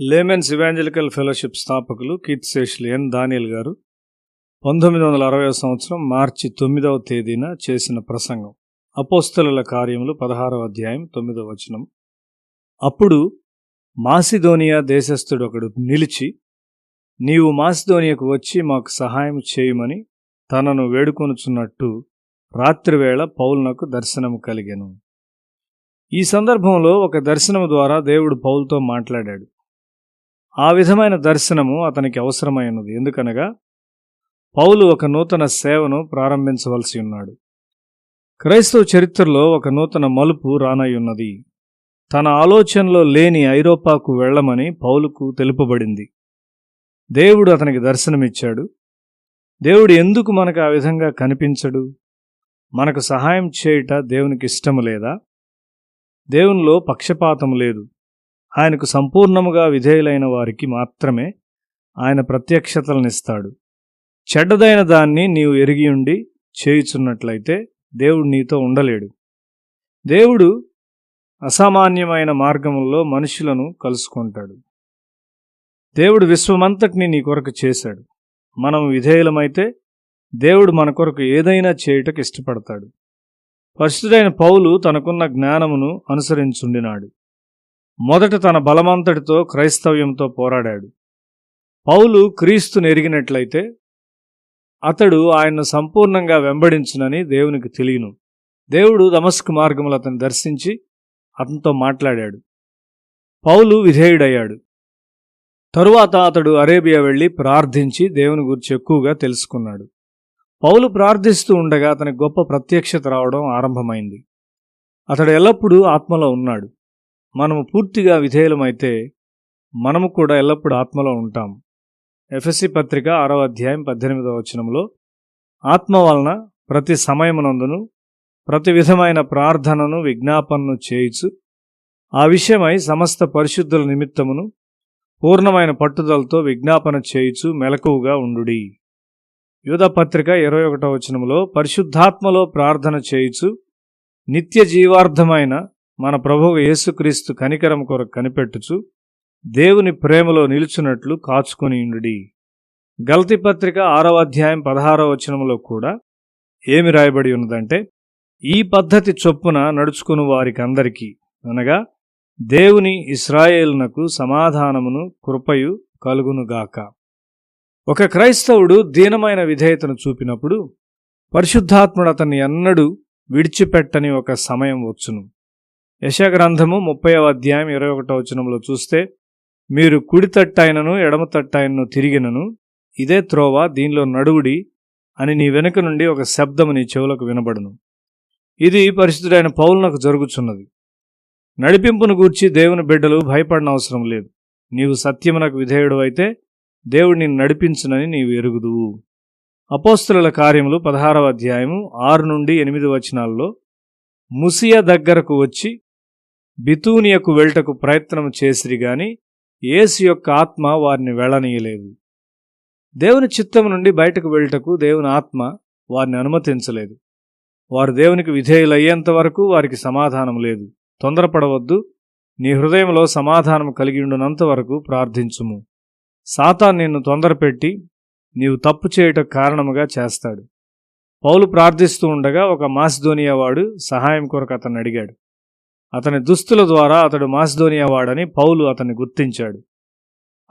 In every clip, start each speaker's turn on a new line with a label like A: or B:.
A: Laymen's evangelical fellowship స్థాపకులు కీర్తిశేషులు ఎన్ దానియేల్ గారు 1960 సంవత్సరం మార్చి 9వ తేదీన చేసిన ప్రసంగం. అపోస్తలుల కార్యములు 16వ అధ్యాయం 9వ వచనం. అప్పుడు మాసిదోనియా దేశస్థుడొకడు నిలిచి, నీవు మాసిదోనియాకు వచ్చి మాకు సహాయం చేయమని తనను వేడుకొనుచున్నట్టు రాత్రివేళ పౌలునకు దర్శనము కలిగెను. ఈ సందర్భంలో ఒక దర్శనము ద్వారా దేవుడు పౌలుతో మాట్లాడాడు. ఆ విధమైన దర్శనము అతనికి అవసరమైనది. ఎందుకనగా పౌలు ఒక నూతన సేవను ప్రారంభించవలసి ఉన్నాడు. క్రైస్తవ చరిత్రలో ఒక నూతన మలుపు రానయ్యున్నది. తన ఆలోచనలో లేని ఐరోపాకు వెళ్ళమని పౌలుకు తెలుపబడింది. దేవుడు అతనికి దర్శనమిచ్చాడు. దేవుడు ఎందుకు మనకు ఆ విధంగా కనిపించడు? మనకు సహాయం చేయుట దేవునికి ఇష్టము లేదా? దేవునిలో పక్షపాతం లేదు. ఆయనకు సంపూర్ణముగా విధేయులైన వారికి మాత్రమే ఆయన ప్రత్యక్షతలనిస్తాడు. చెడ్డదైన దాన్ని నీవు ఎరిగియుండి చేయుచున్నట్లయితే దేవుడు నీతో ఉండలేడు. దేవుడు అసామాన్యమైన మార్గముల్లో మనుషులను కలుసుకుంటాడు. దేవుడు విశ్వమంతటిని నీ కొరకు చేశాడు. మనం విధేయులమైతే దేవుడు మన కొరకు ఏదైనా చేయుటకు ఇష్టపడతాడు. పరిశుద్ధుడైన పౌలు తనకున్న జ్ఞానమును అనుసరించుండినాడు. మొదట తన బలమంతటితో క్రైస్తవ్యంతో పోరాడాడు. పౌలు క్రీస్తుని ఎరిగినట్లయితే అతడు ఆయన్ను సంపూర్ణంగా వెంబడించునని దేవునికి తెలియను. దేవుడు దమస్కు మార్గములు అతను దర్శించి అతనితో మాట్లాడాడు. పౌలు విధేయుడయ్యాడు. తరువాత అతడు అరేబియా వెళ్ళి ప్రార్థించి దేవుని గురించి ఎక్కువగా తెలుసుకున్నాడు. పౌలు ప్రార్థిస్తూ ఉండగా అతనికి గొప్ప ప్రత్యక్షత రావడం ఆరంభమైంది. అతడు ఎల్లప్పుడూ ఆత్మలో ఉన్నాడు. మనము పూర్తిగా విధేయులమైతే మనము కూడా ఎల్లప్పుడూ ఆత్మలో ఉంటాం. ఎఫెసీ పత్రిక 6వ అధ్యాయం 18వ వచనంలో, ఆత్మ వలన ప్రతి సమయమునందును ప్రతి విధమైన ప్రార్థనను విజ్ఞాపనను చేయుచు ఆ విషయమై సమస్త పరిశుద్ధుల నిమిత్తమును పూర్ణమైన పట్టుదలతో విజ్ఞాపన చేయుచు మెలకువగా ఉండుడి. యూదా పత్రిక 21వ వచనంలో, పరిశుద్ధాత్మలో ప్రార్థన చేయుచు నిత్య జీవార్థమైన మన ప్రభువు యేసుక్రీస్తు కనికరం కొరకు కనిపెట్టుచు దేవుని ప్రేమలో నిలుచున్నట్లు కాచుకొనియుండుడి. గలతీ పత్రిక 6వ అధ్యాయం 16వ వచనంలో కూడా ఏమి రాయబడి ఉన్నదంటే, ఈ పద్ధతి చొప్పున నడుచుకుని వారికందరికీ, అనగా దేవుని ఇశ్రాయేలునకు సమాధానమును కృపయు కలుగునుగాక. ఒక క్రైస్తవుడు దీనమైన విధేయతను చూపినప్పుడు పరిశుద్ధాత్ముడు అతన్ని ఎన్నడూ విడిచిపెట్టని ఒక సమయం వచ్చును. యెషయా గ్రంథము 30వ అధ్యాయం 21వ వచనంలో చూస్తే, మీరు కుడి తట్టైనను ఎడమ తట్టైనను తిరిగినను ఇదే త్రోవ, దీనిలో నడువుడి అని నీ వెనుక నుండి ఒక శబ్దము నీ చెవులకు వినబడును. ఇది పరిశుద్ధుడైన పౌలునకు జరుగుచున్నది. నడిపింపును గూర్చి దేవుని బిడ్డలు భయపడనవసరం లేదు. నీవు సత్యమునకు విధేయుడు అయితే దేవుడు నిన్ను నడిపించునని నీవు ఎరుగుదువు. అపోస్తలుల కార్యములు 16వ అధ్యాయము 6 నుండి 8 వచనాల్లో, ముసియ దగ్గరకు వచ్చి బితూనియకు వెళ్ళటకు ప్రయత్నం చేసిరి గాని యేసు యొక్క ఆత్మ వారిని వెళ్ళనీయలేదు. దేవుని చిత్తము నుండి బయటకు వెళ్ళటకు దేవుని ఆత్మ వారిని అనుమతించలేదు. వారు దేవునికి విధేయులయ్యేంత వరకు వారికి సమాధానం లేదు. తొందరపడవద్దు. నీ హృదయంలో సమాధానం కలిగి ఉండునంత వరకు ప్రార్థించుము. సాతాను నిన్ను తొందరపెట్టి నీవు తప్పు చేయుటకు కారణముగా చేస్తాడు. పౌలు ప్రార్థిస్తూ ఉండగా ఒక మాసిదోనియా వాడు సహాయం కొరకు అతన్ని అడిగాడు. అతని దుస్తుల ద్వారా అతడు మాసిదోనియా వాడని పౌలు అతన్ని గుర్తించాడు.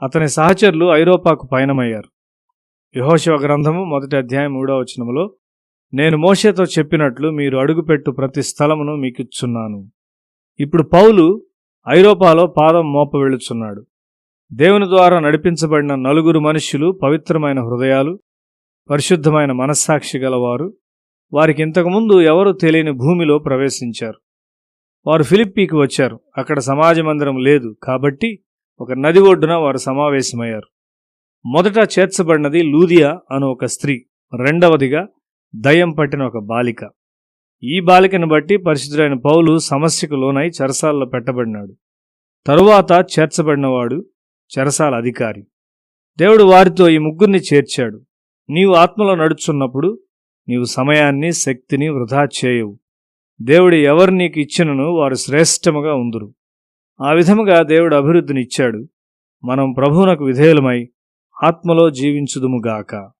A: అతని సహచరులు ఐరోపాకు పయనమయ్యారు. యెహోషువ గ్రంథము 1వ అధ్యాయం 3వ వచనములో, నేను మోషేతో చెప్పినట్లు మీరు అడుగుపెట్టు ప్రతి స్థలమును మీకిచ్చున్నాను. ఇప్పుడు పౌలు ఐరోపాలో పాదం మోప వెళుచున్నాడు. దేవుని ద్వారా నడిపించబడిన 4 మనుష్యులు పవిత్రమైన హృదయాలు, పరిశుద్ధమైన మనస్సాక్షి గలవారు, వారికి ఇంతకుముందు ఎవరు తెలియని భూమిలో ప్రవేశించారు. వారు ఫిలిప్పీకి వచ్చారు. అక్కడ సమాజ మందిరం లేదు కాబట్టి ఒక నది ఒడ్డున వారు సమావేశమయ్యారు. మొదట చేర్చబడినది లూదియా అను ఒక స్త్రీ, రెండవదిగా దయ్యం పట్టిన ఒక బాలిక. ఈ బాలికను బట్టి పరిశుద్ధుడైన పౌలు సమస్యకు లోనై చెరసాలలో పెట్టబడినాడు. తరువాత చేర్చబడినవాడు చెరసాల అధికారి. దేవుడు వారితో ఈ ముగ్గురిని చేర్చాడు. నీవు ఆత్మలో నడుచున్నప్పుడు నీవు సమయాన్ని శక్తిని వృధా చేయవు. దేవుడు ఎవరు నీకు ఇచ్చినను వారు శ్రేష్టముగా ఉందురు. ఆ విధముగా దేవుడు అభివృద్ధిని ఇచ్చాడు. మనం ప్రభువునకు విధేయులమై ఆత్మలో జీవించుదుముగాక.